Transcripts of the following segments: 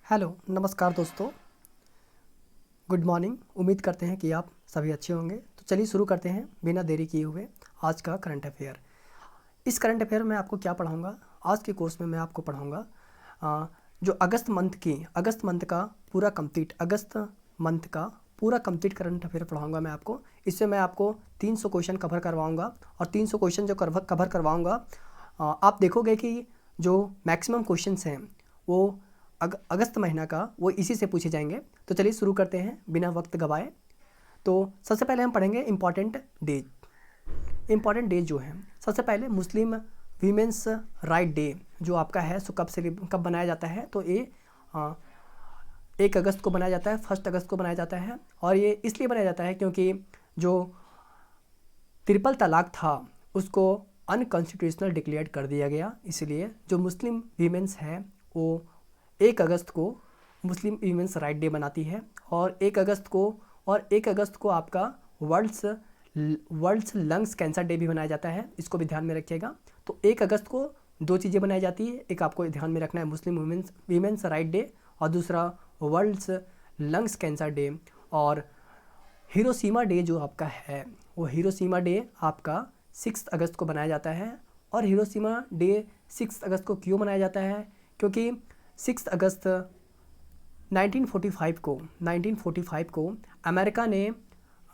Hello नमस्कार दोस्तों। Good morning. उम्मीद करते हैं कि आप सभी अच्छे होंगे। तो चलिए शुरू करते हैं बिना देरी किए हुए आज का करंट अफेयर। इस करंट अफेयर में आपको क्या पढ़ाऊंगा, आज के कोर्स में मैं आपको पढ़ाऊंगा जो अगस्त मंथ का पूरा कंप्लीट करंट अफेयर पढ़ाऊंगा मैं आपको। इससे मैं आपको 300 क्वेश्चन कवर करवाऊंगा और 300 क्वेश्चन जो कवर करवाऊंगा आप देखोगे कि जो मैक्सिमम क्वेश्चंस हैं वो अगस्त महीना का वो इसी से पूछे जाएंगे। तो चलिए शुरू करते हैं बिना वक्त गवाए। तो सबसे पहले हम पढ़ेंगे इम्पॉर्टेंट डेज जो हैं। सबसे पहले मुस्लिम वीमेंस राइट डे जो आपका है सो कब बनाया जाता है, तो ये 1 अगस्त को बनाया जाता है, 1 अगस्त को बनाया जाता है। और ये इसलिए बनाया जाता है क्योंकि जो ट्रिपल तलाक था उसको अनकॉन्स्टिट्यूशनल डिक्लेयर कर दिया गया। इसलिए जो मुस्लिम वीमेंस है वो 1 अगस्त को मुस्लिम वीमेंस राइट डे बनाती है। और 1 अगस्त को आपका वर्ल्ड्स लंग्स कैंसर डे भी मनाया जाता है। इसको भी ध्यान में रखिएगा। तो 1 अगस्त को 2 चीज़ें बनाई जाती है, एक आपको ध्यान में रखना है मुस्लिम वीमेंस राइट डे और दूसरा वर्ल्ड्स लंग्स कैंसर डे। और हिरोशिमा डे जो आपका है वो हिरोशिमा डे आपका 6 अगस्त को बनाया जाता है। और हिरोशिमा डे 6 अगस्त को क्यों मनाया जाता है, क्योंकि 6 अगस्त 1945 को अमेरिका ने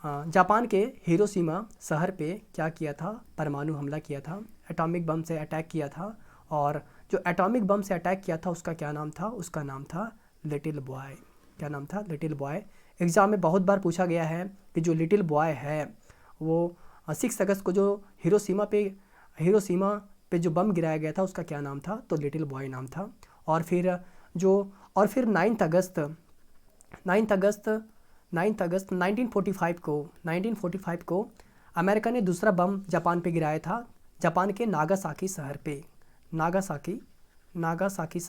जापान के हिरोशिमा शहर पे क्या किया था, परमाणु हमला किया था, एटॉमिक बम से अटैक किया था। और जो एटॉमिक बम से अटैक किया था उसका क्या नाम था, उसका नाम था लिटिल बॉय। क्या नाम था? Little boy. एग्ज़ाम में बहुत बार पूछा गया है कि जो लिटिल बॉय है वो 6 अगस्त को जो हिरोशिमा पे जो बम गिराया गया था उसका क्या नाम था, तो लिटिल बॉय नाम था। और फिर 9 अगस्त 1945 को अमेरिका ने दूसरा बम जापान पे गिराया था, जापान के नागासाकी शहर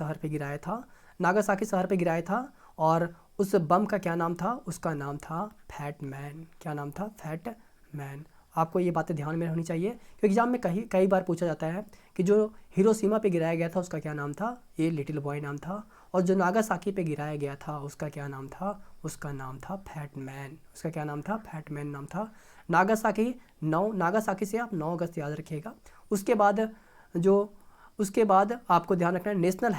पे गिराया था। और उस बम का क्या नाम था, उसका नाम था फैट मैन। क्या नाम था? Fat man. आपको ये बातें ध्यान में होनी चाहिए क्योंकि एग्जाम में कई बार पूछा जाता है कि जो हिरोशिमा पे गिराया गया था उसका क्या नाम था, ये लिटिल बॉय नाम था। और जो नागासाकी पे गिराया गया था उसका क्या नाम था, उसका नाम था फैट मैन। उसका क्या नाम था? फैट मैन नाम था। नागासाकी से आप 9 अगस्त याद रखिएगा। उसके बाद आपको ध्यान रखना है नेशनल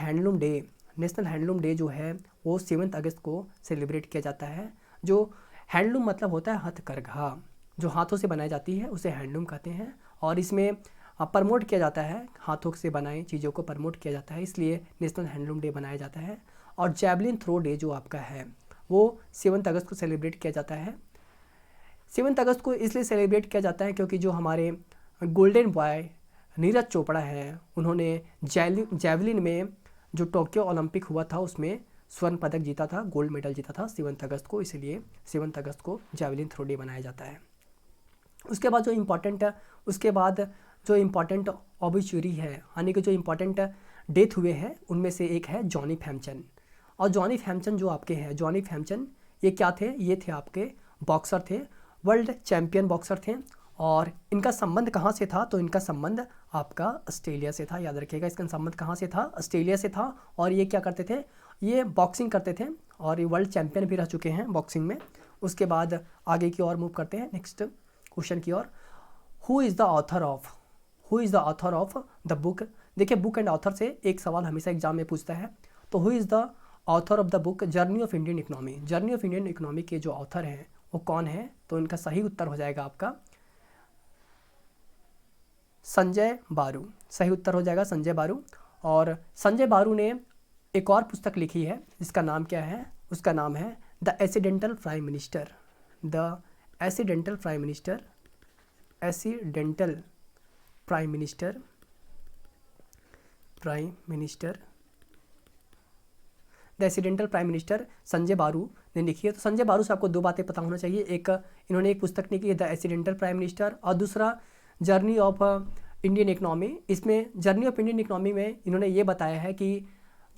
हैंडलूम डे जो है वो 7 अगस्त को सेलिब्रेट किया जाता है। जो हैंडलूम मतलब होता है हथकरघा, जो हाथों से बनाई जाती है उसे हैंडलूम कहते हैं। और इसमें प्रमोट किया जाता है, हाथों से बनाई चीज़ों को प्रमोट किया जाता है, इसलिए नेशनल हैंडलूम डे बनाया जाता है। और जैवलिन थ्रो डे जो आपका है वो 7 अगस्त को सेलिब्रेट किया जाता है। 7 अगस्त को इसलिए सेलिब्रेट किया जाता है क्योंकि जो हमारे गोल्डन बॉय नीरज चोपड़ा है उन्होंने जैवलिन में जो टोक्यो ओलंपिक हुआ था उसमें स्वर्ण पदक जीता था, गोल्ड मेडल जीता था 7 अगस्त को, इसलिए 7 अगस्त को जैवलिन थ्रो डे बनाया जाता है। उसके बाद जो इम्पॉर्टेंट ऑबिचुरी है यानी कि जो इम्पॉर्टेंट डेथ हुए हैं उनमें से एक है जॉनी फैमचन। और जॉनी फैमचन जो आपके हैं, जॉनी फैमचन ये क्या थे? ये थे आपके बॉक्सर थे, वर्ल्ड चैम्पियन बॉक्सर थे। और इनका संबंध कहाँ से था, तो इनका संबंध आपका ऑस्ट्रेलिया से था। याद रखिएगा, इसका संबंध कहाँ से था? ऑस्ट्रेलिया से था। और ये क्या करते थे? ये बॉक्सिंग करते थे और ये वर्ल्ड चैम्पियन भी रह चुके हैं बॉक्सिंग में। उसके बाद आगे की ओर मूव करते हैं नेक्स्ट क्वेश्चन की ओर। Who is the author of the book. देखिए, बुक एंड ऑथर से एक सवाल हमेशा एग्जाम में पूछता है। तो who is the author of the book journey of Indian economy के जो ऑथर हैं वो कौन है, तो इनका सही उत्तर हो जाएगा आपका संजय बारू। सही उत्तर हो जाएगा संजय बारू। और संजय बारू ने एक और पुस्तक लिखी है जिसका नाम क्या है, उसका नाम है the accidental prime minister. The accidental prime minister the accidental prime minister Sanjay बारू ने लिखी है। तो संजय बारू से आपको 2 बातें पता होना चाहिए, एक इन्होंने एक पुस्तक लिखी है द एक्सीडेंटल प्राइम मिनिस्टर और दूसरा जर्नी ऑफ इंडियन इकोनॉमी। इसमें जर्नी ऑफ इंडियन इकोनॉमी में इन्होंने ये बताया है कि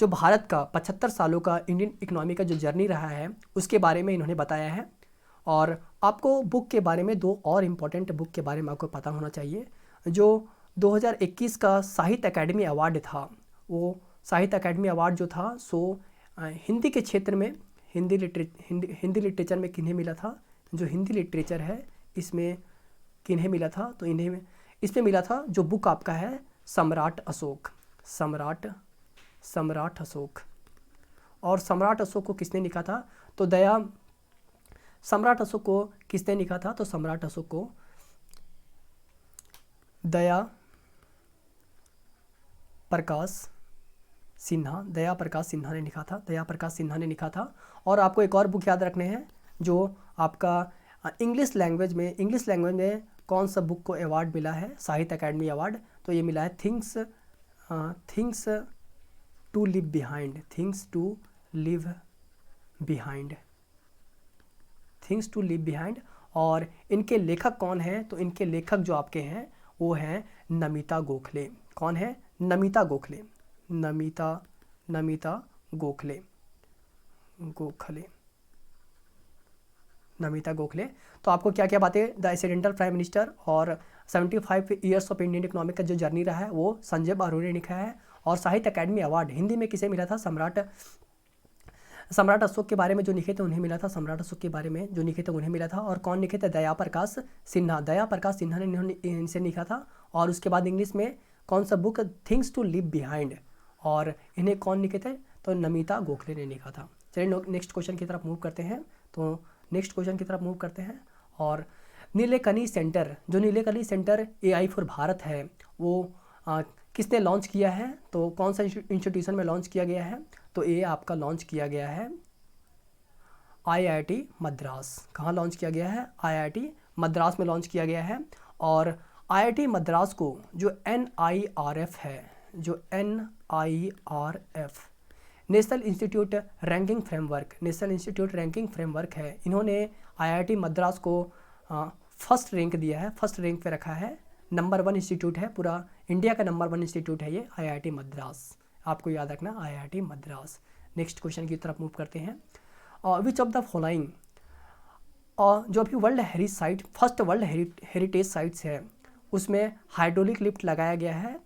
जो भारत का 75 सालों का इंडियन इकोनॉमी का जो जर्नी रहा है उसके बारे में इन्होंने बताया है। और आपको बुक के बारे में 2 और इम्पोर्टेंट बुक के बारे में आपको पता होना चाहिए। जो 2021 का साहित्य अकादमी अवार्ड था, वो साहित्य अकादमी अवार्ड जो था सो हिंदी के क्षेत्र में हिंदी लिटरेचर में किन्हें मिला था? जो हिंदी लिटरेचर है इसमें किन्हें मिला था? तो इन्हें इसमें मिला था जो बुक आपका है सम्राट अशोक। सम्राट अशोक। और सम्राट अशोक को किसने लिखा था? तो सम्राट अशोक को किसने लिखा था? तो सम्राट अशोक को दया प्रकाश सिन्हा ने लिखा था। और आपको एक और बुक याद रखने हैं जो आपका इंग्लिश लैंग्वेज में कौन सा बुक को अवार्ड मिला है, साहित्य अकादमी अवार्ड? तो ये मिला है थिंग्स टू लिव बिहाइंड। और इनके लेखक कौन हैं? तो इनके लेखक जो आपके हैं वो हैं नमिता गोखले। कौन है? नमिता गोखले। तो आपको क्या क्या बातें, द एक्सीडेंटल प्राइम मिनिस्टर और 75 ईयर्स ऑफ इंडियन इकोनॉमिक का जो जर्नी रहा है वो संजय बारू ने लिखा है। और साहित्य अकादमी अवार्ड हिंदी में किसे मिला था? सम्राट अशोक के बारे में जो लिखे थे उन्हें मिला था। और कौन लिखे थे? दया प्रकाश सिन्हा ने इनसे लिखा था। और उसके बाद इंग्लिश में कौन सा book? Things to leave behind. और इन्हें कौन लिखे थे? तो नमिता गोखले ने लिखा था। चलिए नेक्स्ट क्वेश्चन की तरफ मूव करते हैं। और Nilekani centre AI for Bharat है वो किसने लॉन्च किया है? तो कौन सा इंस्टीट्यूशन में लॉन्च किया गया है? तो ये आपका लॉन्च किया गया है IIT मद्रास। कहाँ लॉन्च किया गया है? IIT मद्रास में लॉन्च किया गया है। और IIT मद्रास को जो NIRF है, नेशनल इंस्टीट्यूट रैंकिंग फ्रेमवर्क है, इन्होंने IIT मद्रास को फर्स्ट रैंक दिया है, फर्स्ट रैंक पे रखा है। नंबर 1 इंस्टीट्यूट है, पूरा इंडिया का नंबर 1 इंस्टीट्यूट है ये IIT मद्रास। आपको याद रखना IIT मद्रास। नेक्स्ट क्वेश्चन की तरफ मूव करते हैं। विच ऑफ द फॉलोइंग, जो अभी फर्स्ट वर्ल्ड हेरिटेज साइट्स है उसमें हाइड्रोलिक लिफ्ट लगाया गया है।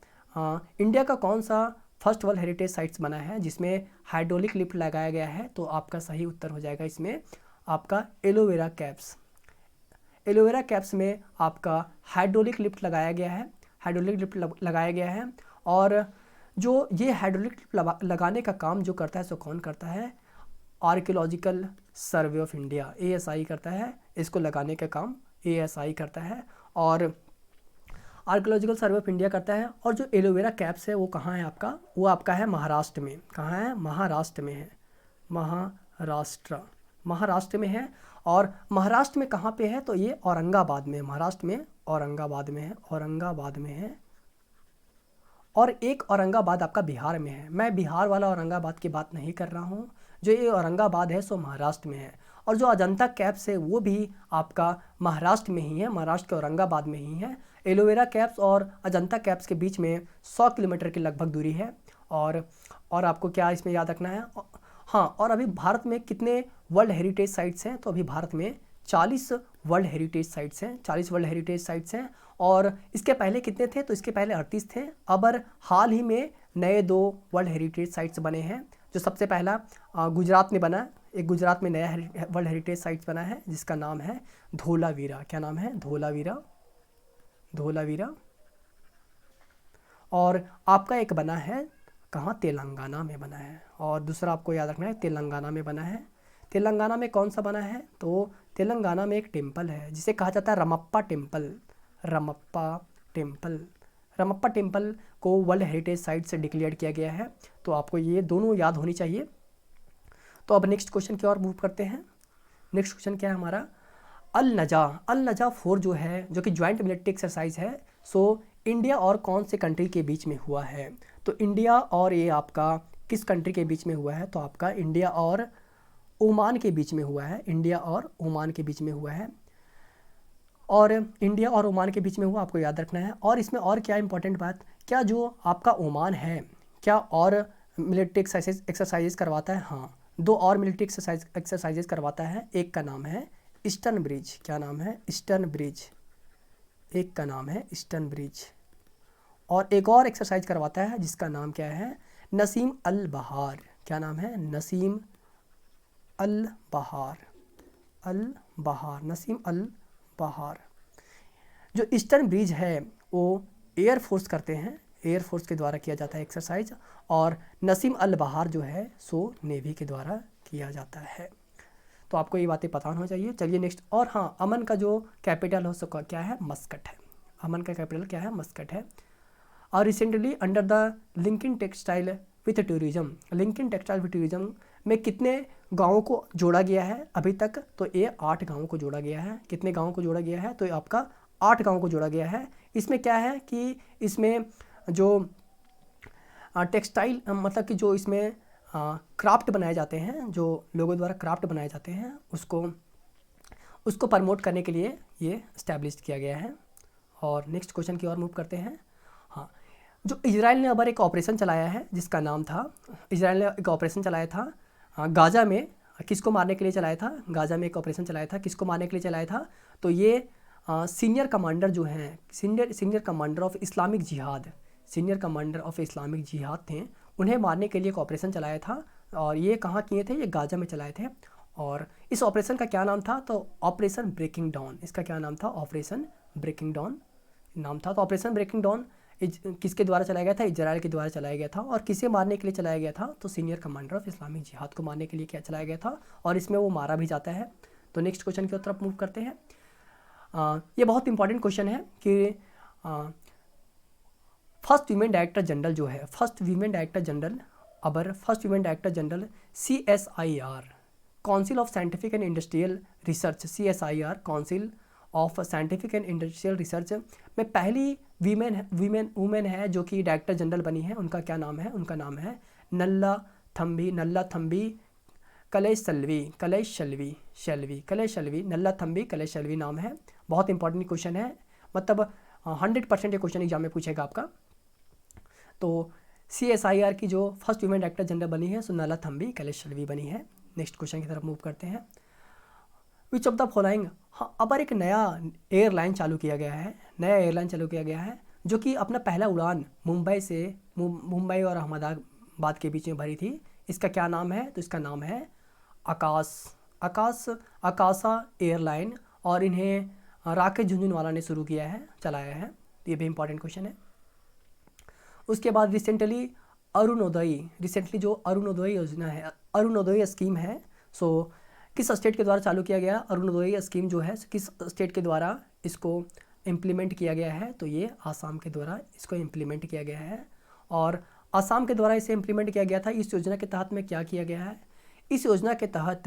इंडिया का कौन सा फर्स्ट वर्ल्ड हेरिटेज साइट्स बना है जिसमें हाइड्रोलिक लिफ्ट लगाया गया है? तो आपका सही उत्तर हो जाएगा इसमें आपका एलोवेरा कैप्स में आपका हाइड्रोलिक लिफ्ट लगाया गया है। और जो ये हाइड्रोलिक लिफ्ट लगाने का काम जो करता है सो कौन करता है? Archaeological survey of India, ASI करता है। इसको लगाने का काम ASI करता है और आर्कियोलॉजिकल सर्वे ऑफ इंडिया करता है। और जो एलोवेरा कैप्स है वो कहाँ है आपका? वो आपका है महाराष्ट्र में। कहाँ है? महाराष्ट्र में है। और महाराष्ट्र में कहाँ पे है? तो ये औरंगाबाद में, महाराष्ट्र में औरंगाबाद में है। और एक औरंगाबाद आपका बिहार में है। मैं बिहार वाला औरंगाबाद की बात नहीं कर रहा हूँ, जो ये औरंगाबाद है सो महाराष्ट्र में है। और जो अजंता कैप्स है वो भी आपका महाराष्ट्र में ही है, महाराष्ट्र के औरंगाबाद में ही है। एलोवेरा कैप्स और अजंता कैप्स के बीच में 100 किलोमीटर की लगभग दूरी है। और आपको क्या इसमें याद रखना है? हाँ, और अभी भारत में कितने वर्ल्ड हेरिटेज साइट्स हैं? तो अभी भारत में 40 वर्ल्ड हेरिटेज साइट्स हैं। और इसके पहले कितने थे? तो इसके पहले 38 थे। अब हाल ही में नए 2 वर्ल्ड हेरिटेज साइट्स बने हैं। जो सबसे पहला गुजरात में बना, एक गुजरात में नया वर्ल्ड हेरिटेज साइट्स बना है जिसका नाम है धोलावीरा। क्या नाम है? धोलावीरा। और आपका एक बना है कहाँ? तेलंगाना में बना है। और दूसरा आपको याद रखना है तेलंगाना में बना है। तेलंगाना में कौन सा बना है? तो तेलंगाना में एक टेम्पल है जिसे कहा जाता है रमप्पा टेम्पल को वर्ल्ड हेरिटेज साइट से डिक्लेयर किया गया है। तो आपको ये दोनों याद होनी चाहिए। तो अब नेक्स्ट क्वेश्चन की ओर मूव करते हैं। नेक्स्ट क्वेश्चन क्या है हमारा? अल नजा 4 जो है, जो कि ज्वाइंट मिलिट्री एक्सरसाइज है, सो इंडिया और कौन से कंट्री के बीच में हुआ है? तो इंडिया और ये आपका किस कंट्री के बीच में हुआ है? तो आपका इंडिया और ओमान के बीच में हुआ है। और इंडिया और ओमान के बीच में हुआ, आपको याद रखना है। और इसमें और क्या इंपॉर्टेंट बात, क्या जो आपका ओमान है क्या और मिलिट्री एक्सरसाइजेज करवाता है? हाँ, 2 और मिलिट्री एक्सरसाइजेज करवाता है। एक का नाम है ईस्टर्न ब्रिज। क्या नाम है? Eastern bridge. और एक और एक्सरसाइज करवाता है जिसका नाम क्या है? नसीम अल बहार। क्या नाम है? नसीम अल बहार, नसीम अल बहार। जो ईस्टर्न ब्रिज है वो एयरफोर्स करते हैं, एयरफोर्स के द्वारा किया जाता है एक्सरसाइज, और नसीम अल बहार जो है सो नेवी के द्वारा किया जाता है। तो आपको ये बातें पता होना चाहिए। चलिए नेक्स्ट। और हाँ, अमन का जो कैपिटल हो सका क्या है? मस्कट है। अमन का कैपिटल क्या है? मस्कट है। और recently under the linking textile with tourism, linking textile with tourism में कितने गाँवों को जोड़ा गया है अभी तक? तो ये 8 गाँवों को जोड़ा गया है। कितने गाँवों को जोड़ा गया है? तो ये आपका 8 गाँवों को जोड़ा गया है। इसमें क्या है कि इसमें जो टेक्सटाइल मतलब कि जो इसमें क्राफ्ट बनाए जाते हैं, जो लोगों द्वारा क्राफ्ट बनाए जाते हैं, उसको प्रमोट करने के लिए ये इस्टेब्लिश किया गया है। और नेक्स्ट क्वेश्चन की ओर मूव करते हैं। हाँ, जो इजराइल ने अबर एक ऑपरेशन चलाया है जिसका नाम था, इजराइल ने एक ऑपरेशन चलाया था गाज़ा में, किसको मारने के लिए चलाया था? गाज़ा में एक ऑपरेशन चलाया था, किसको मारने के लिए चलाया था? तो ये सीनियर कमांडर जो हैं, सीनियर कमांडर ऑफ इस्लामिक जिहाद, सीनियर कमांडर ऑफ इस्लामिक जिहाद थे, उन्हें मारने के लिए एक ऑपरेशन चलाया था। और ये कहाँ किए थे? ये गाज़ा में चलाए थे। और इस ऑपरेशन का क्या नाम था? तो ऑपरेशन ब्रेकिंग डाउन। इसका क्या नाम था? ऑपरेशन ब्रेकिंग डाउन नाम था। तो ऑपरेशन ब्रेकिंग डाउन किसके द्वारा चलाया गया था? इजराइल के द्वारा चलाया गया था। और किसे मारने के लिए चलाया गया था? तो सीनियर कमांडर ऑफ इस्लामिक जिहाद को मारने के लिए क्या चलाया गया था, और इसमें वो मारा भी जाता है। तो नेक्स्ट क्वेश्चन की तरफ मूव करते हैं। ये बहुत इंपॉर्टेंट क्वेश्चन है कि फर्स्ट वीमेन डायरेक्टर जनरल जो है, फर्स्ट वीमेन डायरेक्टर जनरल अबर, first women director general CSIR, council of scientific and industrial research, CSIR council of scientific and industrial research में पहली वुमेन है जो कि डायरेक्टर जनरल बनी है। उनका क्या नाम है? उनका नाम है नल्ला थम्बी कलेशल्वी, नल्ला थम्बी कलेशल्वी नाम है। बहुत इंपॉर्टेंट क्वेश्चन है, मतलब 100% ये क्वेश्चन एग्जाम में पूछेगा आपका। तो CSIR की जो फर्स्ट वुमेन डायरेक्टर जनरल बनी है सो नल्ला थम्बी कलेशल्वी बनी है। नेक्स्ट क्वेश्चन की तरफ मूव करते हैं। विच ऑफ द फॉलोइंग, हाँ, अब एक नया एयरलाइन चालू किया गया है, जो कि अपना पहला उड़ान मुंबई और अहमदाबाद के बीच में भरी थी। इसका क्या नाम है? तो इसका नाम है आकाशा एयरलाइन, और इन्हें राकेश झुनझुनवाला ने शुरू किया है, चलाया है। तो ये भी इंपॉर्टेंट क्वेश्चन है। उसके बाद रिसेंटली जो अरुणोदय योजना है, अरुणोदय स्कीम है, सो किस स्टेट के द्वारा चालू किया गया? अरुणोदय स्कीम जो है किस स्टेट के द्वारा इसको इम्प्लीमेंट किया गया है? तो ये आसाम के द्वारा इसको इम्प्लीमेंट किया गया है। और आसाम के द्वारा इसे इम्प्लीमेंट किया गया था। इस योजना के तहत में क्या किया गया है? इस योजना के तहत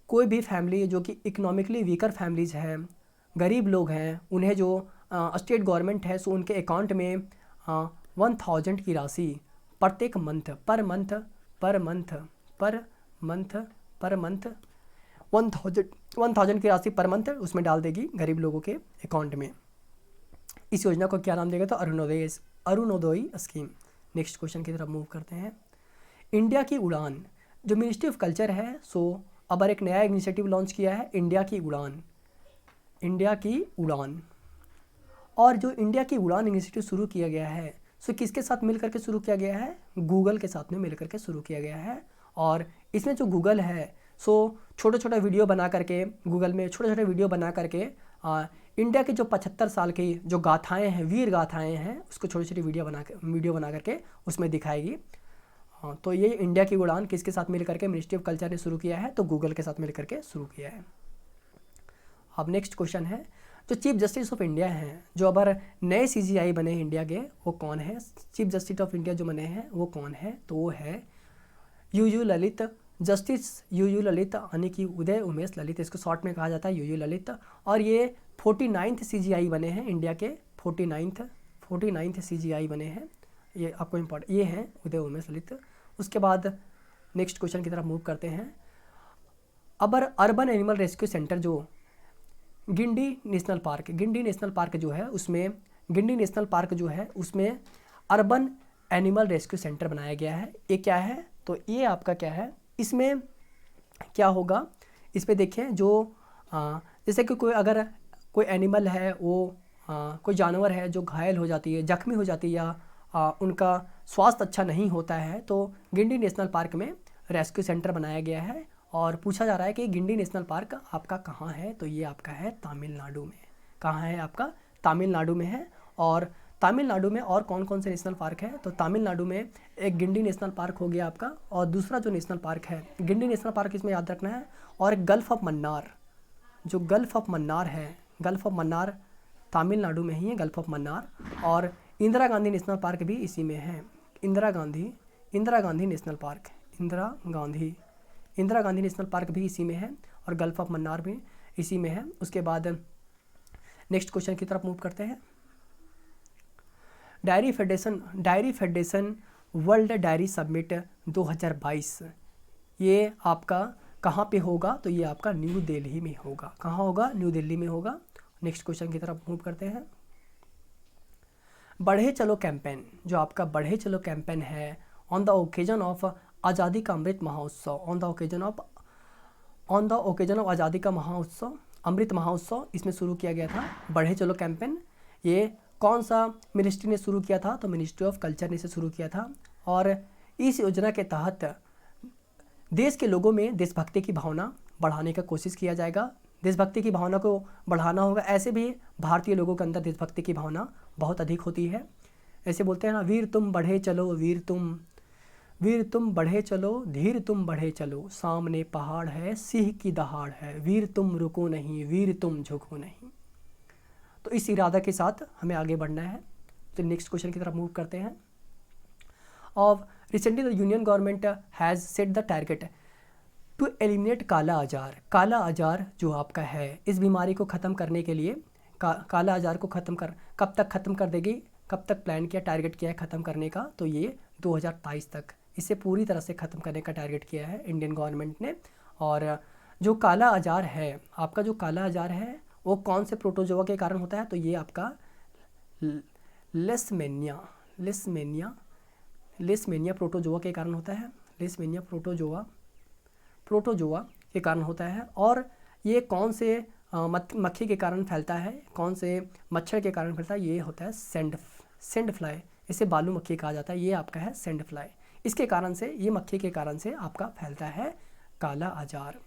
कोई भी फैमिली जो कि इकोनॉमिकली वीकर फैमिलीज़ हैं, गरीब लोग हैं, उन्हें जो स्टेट गवर्नमेंट है सो उनके अकाउंट में 1000 की राशि प्रत्येक मंथ पर मंथ 1000 की राशि पर मंथ उसमें डाल देगी गरीब लोगों के अकाउंट में। इस योजना को क्या नाम देगा? तो अरुणोदय स्कीम। नेक्स्ट क्वेश्चन की तरफ मूव करते हैं। इंडिया की उड़ान, जो मिनिस्ट्री ऑफ कल्चर है सो अब एक नया इनिशिएटिव लॉन्च किया है, इंडिया की उड़ान। और जो इंडिया की उड़ान इनिशिएटिव शुरू किया गया है सो किसके साथ मिलकर के शुरू किया गया है? गूगल के साथ में मिलकर के शुरू किया गया है। और इसमें जो गूगल है सो छोटा वीडियो बना करके, गूगल में छोटे वीडियो बना करके इंडिया के जो 75 साल की जो गाथाएं हैं, वीर गाथाएं हैं, उसको छोटी वीडियो बना करके उसमें दिखाएगी। तो ये इंडिया की उड़ान किसके साथ मिल करके मिनिस्ट्री ऑफ कल्चर ने शुरू किया है? तो गूगल के साथ मिल करके शुरू किया है। अब नेक्स्ट क्वेश्चन है, जो चीफ जस्टिस ऑफ इंडिया हैं, जो अब नए CGI बने हैं इंडिया के, वो कौन है? चीफ जस्टिस ऑफ इंडिया जो बने हैं वो कौन है? तो वो है UU Lalit, justice UU Lalit, यानी कि उदय उमेश ललित, इसको शॉर्ट में कहा जाता है UU ललित। और ये 49th CGI बने हैं इंडिया के, 49th CGI बने हैं। ये आपको इम्पोर्टेंट, ये हैं उदय उमेश ललित। उसके बाद नेक्स्ट क्वेश्चन की तरफ मूव करते हैं। अब अर्बन एनिमल रेस्क्यू सेंटर जो गिंडी नेशनल पार्क जो है उसमें अर्बन एनिमल रेस्क्यू सेंटर बनाया गया है। ये क्या है? तो ये आपका क्या है, इसमें क्या होगा, इस पे देखें जो जैसे कि कोई एनिमल है, वो कोई जानवर है जो घायल हो जाती है, जख्मी हो जाती है, या उनका स्वास्थ्य अच्छा नहीं होता है, तो गिंडी नेशनल पार्क में रेस्क्यू सेंटर बनाया गया है। और पूछा जा रहा है कि गिंडी नेशनल पार्क आपका कहाँ है, तो ये आपका है तमिलनाडु में। कहाँ है आपका? तमिलनाडु में है। और तमिलनाडु में और कौन कौन से नेशनल पार्क है, तो तमिलनाडु में एक गिंडी नेशनल पार्क हो गया आपका, और दूसरा जो नेशनल पार्क है गिंडी नेशनल पार्क, इसमें याद रखना है। और एक गल्फ ऑफ मन्नार, जो गल्फ ऑफ मन्नार है, गल्फ ऑफ मन्नार तमिलनाडु में ही है, गल्फ ऑफ मन्नार। और इंदिरा गांधी नेशनल पार्क भी इसी में है। Indira Gandhi national park, Indira Gandhi national park भी इसी में है, और गल्फ ऑफ मन्नार भी इसी में है। उसके बाद नेक्स्ट क्वेश्चन की तरफ मूव करते हैं। Diary federation world diary summit 2022, ये आपका कहाँ पे होगा, तो ये आपका न्यू दिल्ली में होगा। कहाँ होगा? न्यू दिल्ली में होगा। नेक्स्ट क्वेश्चन की तरफ मूव करते हैं। बढ़े चलो कैंपेन, जो आपका बढ़े चलो कैंपेन है, ऑन द ओकेजन ऑफ आज़ादी का Amrit Mahotsav, on the occasion of आज़ादी का महोत्सव, अमृत महोत्सव, इसमें शुरू किया गया था बढ़े चलो कैंपेन। ये कौन सा मिनिस्ट्री ने शुरू किया था, तो मिनिस्ट्री ऑफ कल्चर ने इसे शुरू किया था। और इस योजना के तहत देश के लोगों में देशभक्ति की भावना बढ़ाने का कोशिश किया जाएगा। देशभक्ति की भावना को बढ़ाना होगा। ऐसे भी भारतीय लोगों के अंदर देशभक्ति की भावना बहुत अधिक होती है। ऐसे बोलते हैं ना, वीर तुम बढ़े चलो, वीर तुम बढ़े चलो, धीर तुम बढ़े चलो, सामने पहाड़ है, सिंह की दहाड़ है, वीर तुम रुको नहीं, वीर तुम झुको नहीं। तो इस इरादा के साथ हमें आगे बढ़ना है। तो नेक्स्ट क्वेश्चन की तरफ मूव करते हैं। और recently the union government has set the target to eliminate kala azar. काला आजार जो आपका है, इस बीमारी को ख़त्म करने के लिए काला आजार को कब तक ख़त्म कर देगी, कब तक प्लान किया, टारगेट किया है ख़त्म करने का, तो ये 2023 तक इसे पूरी तरह से ख़त्म करने का टारगेट किया है इंडियन गवर्नमेंट ने। और जो काला आजार है आपका, जो काला आजार है वो कौन से प्रोटोजोआ के कारण होता है, तो ये आपका लेशमेनिया प्रोटोजोआ के कारण होता है। लेशमेनिया प्रोटोजोआ के कारण होता है। और ये कौन से मक्खी के कारण फैलता है, कौन से मच्छर के कारण फैलता है, ये होता है सेंड फ्लाई। इसे बालू मक्खी कहा जाता है। ये आपका है सेंड फ्लाई। इसके कारण से, ये मक्खी के कारण से आपका फैलता है काला आजार।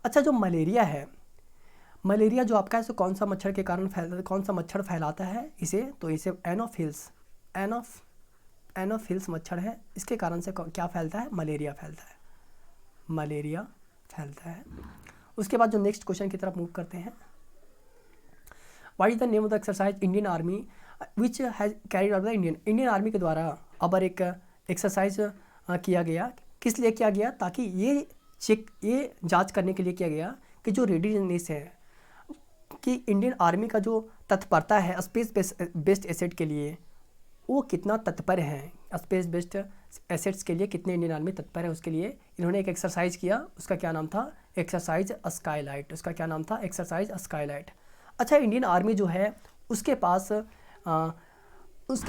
अच्छा, जो मलेरिया है, मलेरिया जो आपका है, सो कौन सा मच्छर के कारण कौन सा मच्छर फैलाता है इसे, तो इसे एनोफिल्स मच्छर है। इसके कारण से क्या फैलता है? मलेरिया फैलता है। उसके बाद जो नेक्स्ट क्वेश्चन की तरफ मूव करते हैं। What is the name of the exercise Indian army which has carried out the Indian army के द्वारा अब एक एक्सरसाइज किया गया। किस लिए किया गया? ताकि ये जांच करने के लिए किया गया कि जो रेडीनेस है, कि इंडियन आर्मी का जो तत्परता है स्पेस बेस्ड एसेट के लिए, वो कितना तत्पर है। स्पेस बेस्ड एसेट्स के लिए कितने इंडियन आर्मी तत्पर है, उसके लिए इन्होंने एक एक्सरसाइज किया। उसका क्या नाम था? Exercise Skylight. उसका क्या नाम था? Exercise Skylight. अच्छा, इंडियन आर्मी जो है उसके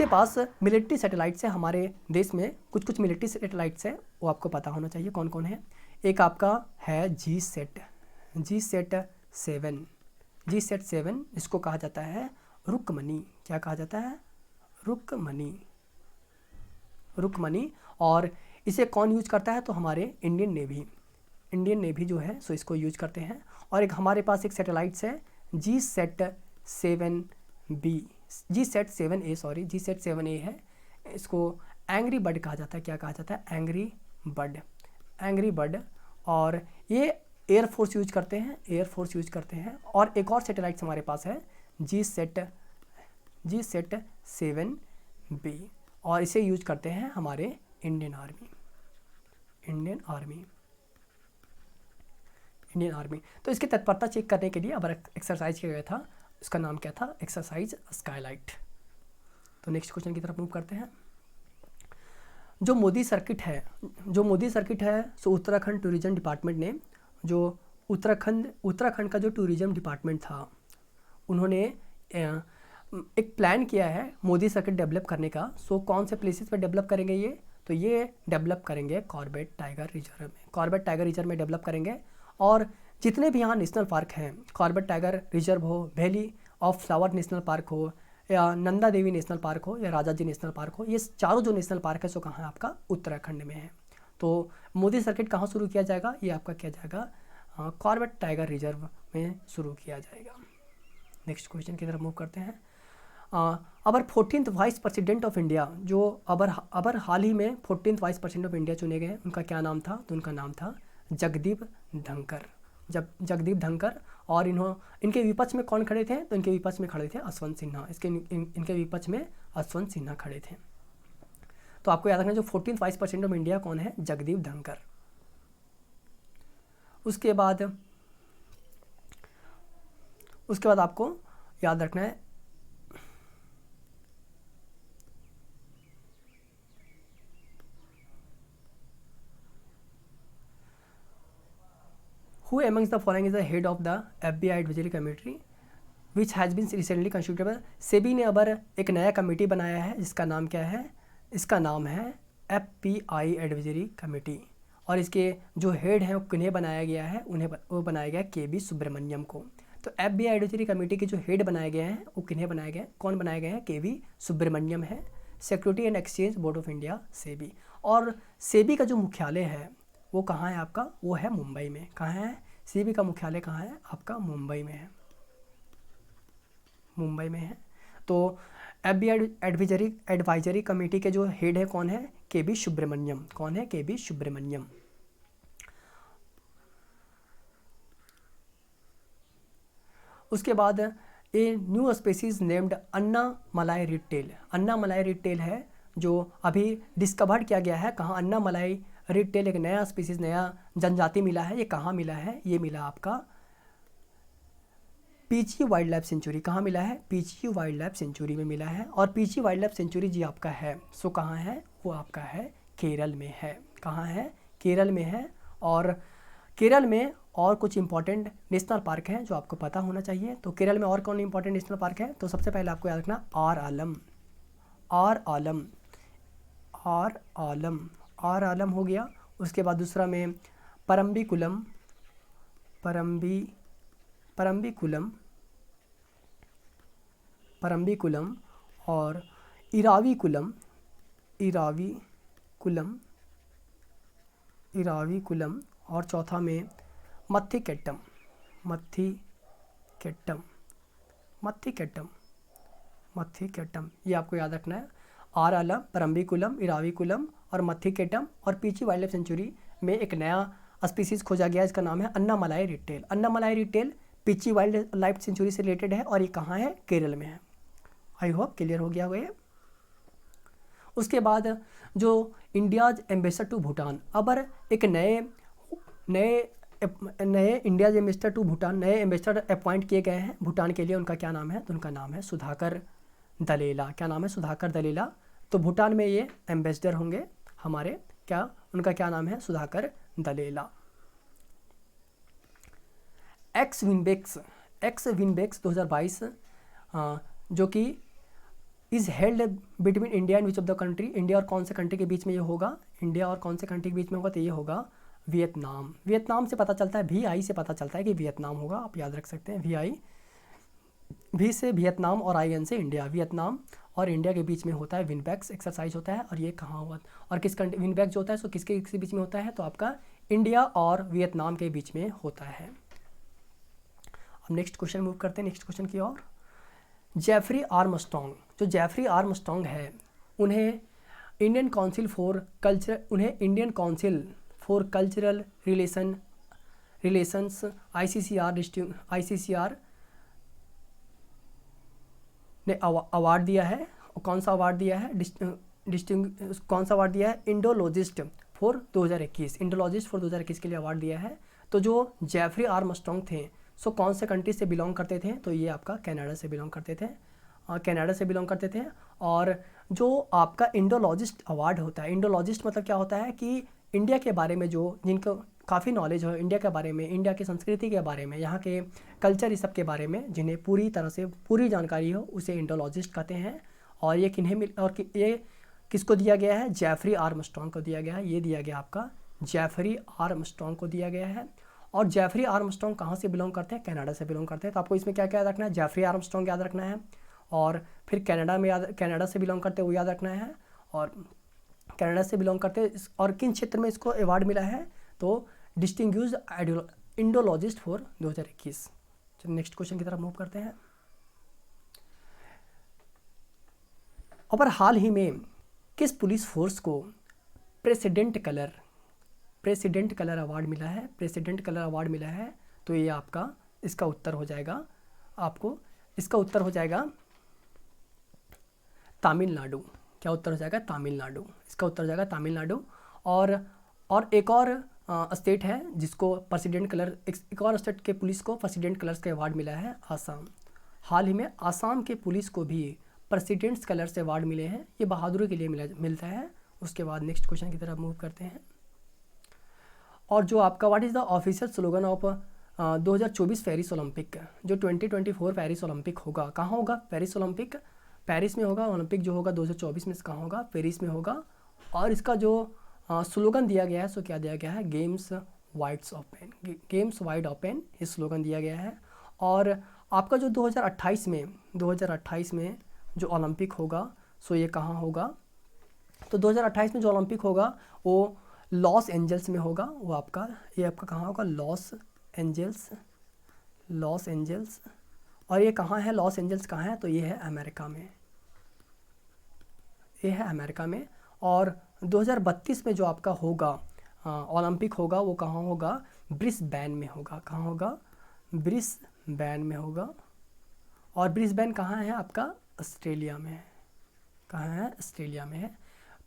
पास मिलिट्री सैटेलाइट्स है। हमारे देश में कुछ मिलिट्री सैटेलाइट्स है, वो आपको पता होना चाहिए कौन कौन है। एक आपका है जी-7, इसको कहा जाता है रुकमनी। क्या कहा जाता है? रुकमनी। और इसे कौन यूज करता है? तो हमारे इंडियन नेवी जो है, सो इसको यूज करते हैं। और एक हमारे पास एक सैटेलाइट्स है जी-7A है। इसको एंग्री बर्ड कहा जाता है। क्या कहा जाता है? Angry bird. और ये एयरफोर्स यूज करते हैं। और एक और सैटेलाइट्स हमारे पास है जी-7B, और इसे यूज करते हैं हमारे इंडियन आर्मी। तो इसकी तत्परता चेक करने के लिए अब एक्सरसाइज किया गया था। उसका नाम क्या था? Exercise Skylight. तो नेक्स्ट क्वेश्चन की तरफ मूव करते हैं। जो मोदी सर्किट है, सो उत्तराखंड टूरिज्म डिपार्टमेंट ने, जो उत्तराखंड का जो टूरिज्म डिपार्टमेंट था, उन्होंने एक प्लान किया है मोदी सर्किट डेवलप करने का। सो कौन से प्लेसेस पे डेवलप करेंगे ये? तो ये डेवलप करेंगे कॉर्बेट टाइगर रिजर्व में डेवलप करेंगे। और जितने भी यहाँ नेशनल पार्क हैं, कॉर्बेट टाइगर रिजर्व हो, valley of flower national park हो, या नंदा देवी नेशनल पार्क हो या राजाजी नेशनल पार्क हो, ये चारों जो नेशनल पार्क है सो कहाँ है आपका उत्तराखंड में है। तो मोदी सर्किट कहाँ शुरू किया जाएगा, ये आपका किया जाएगा कॉर्बेट टाइगर रिजर्व में शुरू किया जाएगा। नेक्स्ट क्वेश्चन की तरफ मूव करते हैं। अबर 14th vice president of India, जो अबर हाल ही में 14th vice president of India चुने गए, उनका क्या नाम था, तो उनका नाम था जगदीप धनखड़। जगदीप धनखड़। और इनके विपक्ष में कौन खड़े थे, तो इनके विपक्ष में खड़े थे यशवंत सिन्हा। इनके विपक्ष में यशवंत सिन्हा खड़े थे। तो आपको याद रखना जो 14th vice president of India कौन है, जगदीप धनखड़। उसके बाद आपको याद रखना है Who amongst the following is the head of the FBI advisory committee which has been recently constituted? SEBI ने अब एक नया कमेटी बनाया है जिसका नाम क्या है, इसका नाम है FBI एडवाइजरी कमेटी। और इसके जो हेड हैं वो किन्हें बनाया गया है, वो बनाया गया KB सुब्रमण्यम को। तो FBI एडवाइजरी कमेटी के जो हेड बनाए गए हैं वो किन्हें बनाए गए, कौन बनाए गए हैं, KB सुब्रमण्यम है। Security and exchange board of India SEBI. और सेबी का जो मुख्यालय है वो कहाँ है आपका, वो है मुंबई में। कहाँ है, सेबी का मुख्यालय कहाँ है आपका, मुंबई में है, मुंबई में है। तो FBI एडवाइजरी कमेटी के जो हेड है कौन है, KB सुब्रमण्यम। कौन है, KB सुब्रमण्यम। उसके बाद ए न्यू स्पीसीज नेम्ड अन्ना मलाई red tail. Anamalai red tell है जो अभी डिस्कवर्ड किया गया है। कहाँ, अन्ना मलाई रेड टेल एक नया स्पीसीज, नया जनजाति मिला है। ये कहाँ मिला है, ये मिला आपका पीची वाइल्ड लाइफ सेंचुरी। कहाँ मिला है, पीची वाइल्ड लाइफ सेंचुरी में मिला है। और पीची वाइल्ड लाइफ सेंचुरी जी आपका है सो कहाँ है, वो आपका है केरल में है। कहाँ है, केरल में है। और केरल में और कुछ इंपॉर्टेंट नेशनल पार्क हैं जो आपको पता होना चाहिए। तो केरल में और कौन इंपॉर्टेंट नेशनल पार्क है, तो सबसे पहले आपको याद रखना आर आलम। आर आलम हो गया। उसके बाद दूसरा में परम्बिकुलम और इराविकुलम और चौथा में मत्थिकेट्टम। ये आपको याद रखना है। आर आलम, परम्बिकुलम, इराविकुलम और मत्थिकेट्टम। और पीची वाइल्ड लाइफ सेंचुरी में एक नया स्पीसीज़ खोजा गया, इसका नाम है अन्ना मलाई red tail. Anamalai red tail Peechi wild life sanctuary से रिलेटेड है और ये कहाँ है, केरल में है। आई होप क्लियर हो गया ये। उसके बाद जो इंडियाज एम्बेसडर टू भूटान, अब एक नए इंडियाज एम्बेसडर टू भूटान, नए एम्बेसडर अपॉइंट किए गए हैं भूटान के लिए। उनका क्या नाम है, तो उनका नाम है सुधाकर दलेला। क्या नाम है, सुधाकर दलेला। तो भूटान में ये एम्बेसडर होंगे हमारे, क्या उनका क्या नाम है, सुधाकर दलेला। एक्स विनबेक्स 2022 जो कि is held between India and which of the country, India और कौन से कंट्री के बीच में ये होगा, इंडिया और कौन से कंट्री के बीच में होगा, तो ये होगा वियतनाम। वियतनाम से पता चलता है, VI से पता चलता है कि वियतनाम होगा, आप याद रख सकते हैं। V से वियतनाम और IN से इंडिया। वियतनाम और इंडिया के बीच में होता है विनबेक्स एक्सरसाइज होता है। और ये कहाँ हुआ, और किस कंट्री, विनबेक्स जो होता है सो किसके बीच में होता है, तो आपका इंडिया और वियतनाम के बीच में होता है। अब नेक्स्ट क्वेश्चन मूव करते हैं, नेक्स्ट क्वेश्चन की ओर। जेफरी आर्मस्ट्रॉन्ग, जो जेफरी आर्मस्ट्रॉन्ग है उन्हें Indian council for cultural relations ICCR ने अवार्ड दिया है। कौन सा अवार्ड दिया है, कौन सा अवार्ड दिया है, इंडोलॉजिस्ट फॉर 2021 के लिए अवार्ड दिया है। तो जो जेफरी आर्मस्ट्रॉन्ग थे सो कौन से कंट्री से बिलोंग करते थे, तो ये आपका कनाडा से बिलोंग करते थे। और जो आपका इंडोलॉजिस्ट अवार्ड होता है, इंडोलॉजिस्ट मतलब क्या होता है कि इंडिया के बारे में जो जिनको काफ़ी नॉलेज हो इंडिया के बारे में, इंडिया की संस्कृति के बारे में, यहाँ के कल्चर इस सब के बारे में जिन्हें पूरी तरह से पूरी जानकारी हो, उसे इंडोलॉजिस्ट कहते हैं। और ये ये किसको दिया गया है, जेफरी आर्मस्ट्रॉन्ग को दिया गया है। ये दिया गया आपका जेफरी आर्मस्ट्रॉन्ग को दिया गया है। और जेफरी आर्मस्ट्रॉन्ग कहाँ से बिलोंग करते हैं, कनाडा से बिलोंग करते हैं। तो आपको इसमें क्या क्या याद रखना है, जेफरी आर्मस्ट्रॉन्ग याद रखना है और फिर कनाडा से बिलोंग करते हैं वो याद रखना है, और कनाडा से बिलोंग करते हैं और किन क्षेत्र में इसको अवार्ड मिला है, तो डिस्टिंग्विश्ड इंडोलॉजिस्ट फॉर 2021। चलिए नेक्स्ट क्वेश्चन की तरफ मूव करते हैं। और हाल ही में किस पुलिस फोर्स को प्रेसिडेंट कलर अवार्ड मिला है, प्रेसिडेंट कलर अवार्ड मिला है, तो ये आपका इसका उत्तर हो जाएगा, आपको इसका उत्तर हो जाएगा तमिलनाडु। क्या उत्तर हो जाएगा? तमिलनाडु। इसका उत्तर हो जाएगा तमिलनाडु। और एक और स्टेट है जिसको प्रेसिडेंट कलर, एक और स्टेट के पुलिस को प्रेसिडेंट कलर्स का अवार्ड मिला है, आसाम। हाल ही में आसाम के पुलिस को भी प्रेसिडेंट्स कलर से अवार्ड मिले हैं, ये बहादुरी के लिए मिलता है। उसके बाद नेक्स्ट क्वेश्चन की तरफ मूव करते हैं। और जो आपका what is the official slogan of 2024 Paris Olympic, जो 2024 पेरिस ओलंपिक होगा, कहाँ होगा? पेरिस ओलंपिक पेरिस में होगा। ओलंपिक जो होगा 2024 में कहाँ होगा? पेरिस में होगा। और इसका जो स्लोगन दिया गया है, सो क्या दिया गया है? गेम्स वाइड ओपन, ये स्लोगन दिया गया है। और आपका जो 2028 में जो ओलंपिक होगा, सो ये कहाँ होगा? तो 2028 में जो ओलंपिक होगा वो लॉस एंजल्स में होगा। वो आपका, ये आपका कहाँ होगा? Los Angeles. और ये कहाँ है? लॉस एंजल्स कहाँ है? तो ये है अमेरिका में। और 2032 में जो आपका होगा ओलंपिक होगा, वो कहाँ होगा? ब्रिस्बेन में होगा। कहाँ होगा? ब्रिस्बेन में होगा। और ब्रिस्बेन कहाँ है आपका? ऑस्ट्रेलिया में है। कहाँ है? ऑस्ट्रेलिया में है।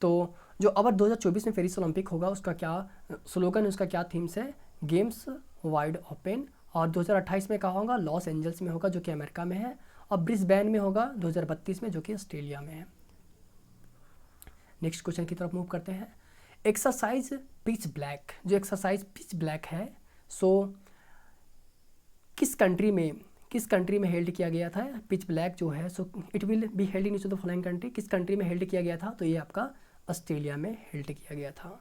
तो जो अब 2024 में पेरिस ओलंपिक होगा, उसका क्या स्लोगन, उसका क्या थीम्स है? Games wide open. और 2028 में कहाँ होगा? लॉस एंजल्स में होगा, जो कि अमेरिका में है। और ब्रिस्बेन में होगा 2032 में, जो कि ऑस्ट्रेलिया में है। नेक्स्ट क्वेश्चन की तरफ मूव करते हैं। एक्सरसाइज पिच ब्लैक, जो एक्सरसाइज पिच ब्लैक है, सो किस कंट्री में हेल्ड किया गया था? पिच ब्लैक जो है, so it will be held in each of the following country. किस कंट्री में हेल्ड किया गया था? तो ये आपका ऑस्ट्रेलिया में हेल्ड किया गया था।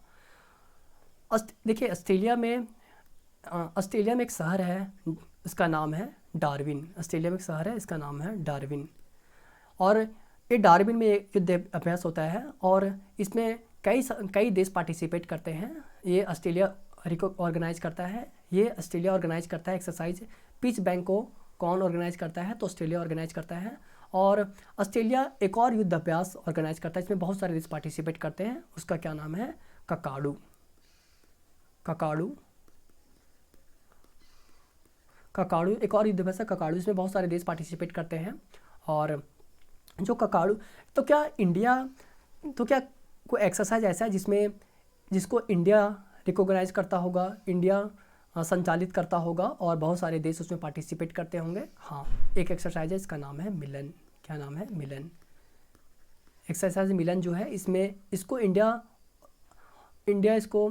देखिए ऑस्ट्रेलिया में एक शहर है, इसका नाम है डार्विन। ऑस्ट्रेलिया में एक शहर है, इसका नाम है डार्विन। और ये डार्विन में युद्ध अभ्यास होता है, और इसमें कई देश पार्टिसिपेट करते हैं। ये ऑस्ट्रेलिया ऑर्गेनाइज करता है। एक्सरसाइज पिच बैंक को कौन ऑर्गेनाइज करता है? तो ऑस्ट्रेलिया ऑर्गेनाइज करता है। और ऑस्ट्रेलिया एक और युद्ध अभ्यास ऑर्गेनाइज करता है, इसमें बहुत सारे देश पार्टिसिपेट करते हैं। उसका क्या नाम है? ककाडू। एक और युद्ध अभ्यास है ककाडू, इसमें बहुत सारे देश पार्टिसिपेट करते हैं। और जो ककाडू, तो क्या कोई एक्सरसाइज ऐसा है जिसको इंडिया रिकॉग्नाइज करता होगा, इंडिया संचालित करता होगा, और बहुत सारे देश उसमें पार्टिसिपेट करते होंगे? हाँ, एक एक्सरसाइज है, इसका नाम है मिलन। क्या नाम है? मिलन। एक्सरसाइज मिलन जो है, इसको इंडिया इसको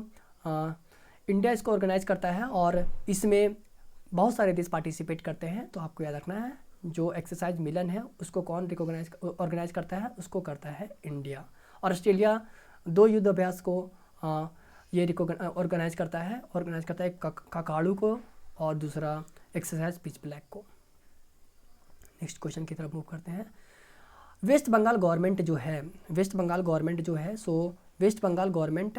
ऑर्गेनाइज करता है, और इसमें बहुत सारे देश पार्टिसिपेट करते हैं। तो आपको याद रखना है, जो एक्सरसाइज मिलन है उसको कौन ऑर्गेनाइज करता है? उसको करता है इंडिया। और ऑस्ट्रेलिया 2 युद्ध अभ्यास को ये ऑर्गेनाइज करता है ककाडू को, और दूसरा एक्सरसाइज पिच ब्लैक को। नेक्स्ट क्वेश्चन की तरफ मूव करते हैं। वेस्ट बंगाल गवर्नमेंट जो है, सो वेस्ट बंगाल गवर्नमेंट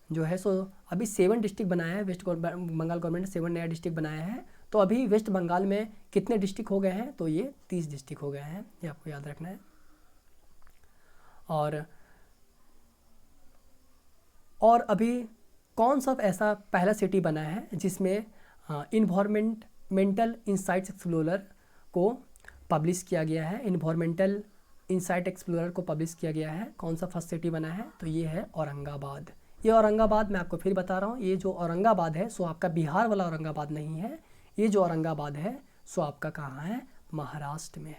जो है, सो अभी 7 डिस्ट्रिक्ट बनाया है। वेस्ट बंगाल गवर्नमेंट 7 नया डिस्ट्रिक्ट बनाया है। तो अभी वेस्ट बंगाल में कितने डिस्ट्रिक्ट हो गए हैं? तो ये 30 डिस्ट्रिक्ट हो गए हैं, ये आपको याद रखना है। और अभी कौन सा ऐसा पहला सिटी बना है जिसमें इन्वायरमेंटल इंसाइट्स एक्सप्लोरर को पब्लिश किया गया है? इन्वायरमेंटल इंसाइट एक्सप्लोरर को पब्लिश किया गया है। कौन सा फर्स्ट सिटी बना है? तो ये है औरंगाबाद। ये औरंगाबाद, मैं आपको फिर बता रहा हूँ, ये जो औरंगाबाद है सो आपका बिहार वाला औरंगाबाद नहीं है। ये जो औरंगाबाद है सो आपका कहाँ है? महाराष्ट्र में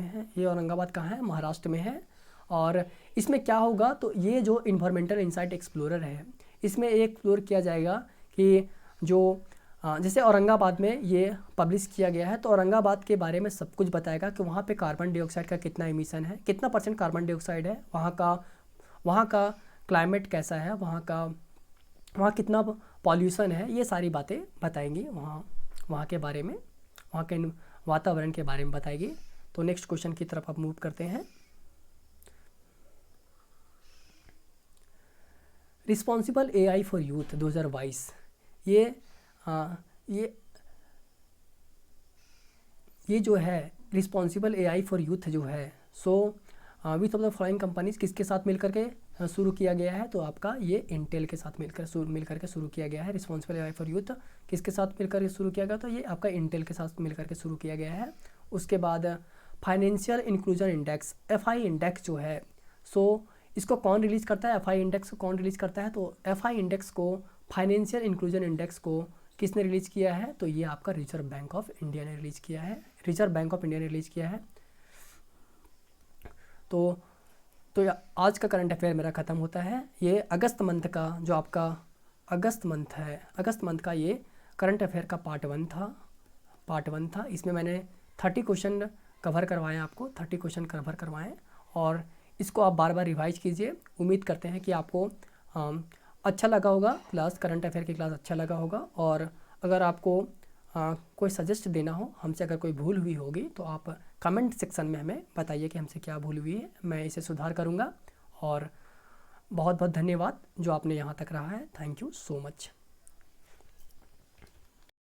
है। ये औरंगाबाद कहाँ है? महाराष्ट्र में है। और इसमें क्या होगा? तो ये जो इन्वायरमेंटल इंसाइट एक्सप्लोरर है, इसमें एक्सप्लोर किया जाएगा कि जो जैसे औरंगाबाद में ये पब्लिश किया गया है, तो औरंगाबाद के बारे में सब कुछ बताएगा कि वहाँ पे कार्बन डाइऑक्साइड का कितना एमिशन है, कितना % कार्बन डाइऑक्साइड है, वहाँ का क्लाइमेट कैसा है, वहाँ कितना पॉल्यूशन है, ये सारी बातें बताएंगी वहाँ के बारे में, वहाँ के वातावरण के बारे में बताएगी। तो नेक्स्ट क्वेश्चन की तरफ आप मूव करते हैं। रिस्पॉन्सिबल एआई फॉर यूथ 2022, ये जो है रिस्पॉन्सिबल एआई फॉर यूथ जो है, so width of the following companies किसके साथ मिलकर के शुरू किया गया है? तो आपका ये इंटेल के साथ मिलकर के शुरू किया गया है। रिस्पॉन्सिबल एआई फॉर यूथ किसके साथ मिलकर के शुरू किया गया? तो ये आपका इंटेल के साथ मिलकर के शुरू किया गया है। उसके बाद financial inclusion index, FI index जो है, सो इसको कौन रिलीज़ करता है? एफआई इंडेक्स को कौन रिलीज़ करता है? तो एफआई इंडेक्स को, फाइनेंशियल इंक्लूजन इंडेक्स को किसने रिलीज़ किया है? तो ये आपका रिजर्व बैंक ऑफ इंडिया ने रिलीज़ किया है। रिजर्व बैंक ऑफ इंडिया ने रिलीज़ किया है। तो आज का करंट अफेयर मेरा ख़त्म होता है। ये अगस्त मंथ का जो आपका अगस्त मंथ है, अगस्त मंथ का ये करंट अफेयर का पार्ट वन था। इसमें मैंने 30 क्वेश्चन कवर करवाएं, आपको 30 क्वेश्चन कवर करवाएं, और इसको आप बार बार रिवाइज कीजिए। उम्मीद करते हैं कि आपको अच्छा लगा होगा क्लास, करंट अफेयर की क्लास अच्छा लगा होगा। और अगर आपको कोई सजेस्ट देना हो, हमसे अगर कोई भूल हुई होगी, तो आप कमेंट सेक्शन में हमें बताइए कि हमसे क्या भूल हुई है, मैं इसे सुधार करूँगा। और बहुत बहुत धन्यवाद जो आपने यहाँ तक रहा है। Thank you so much.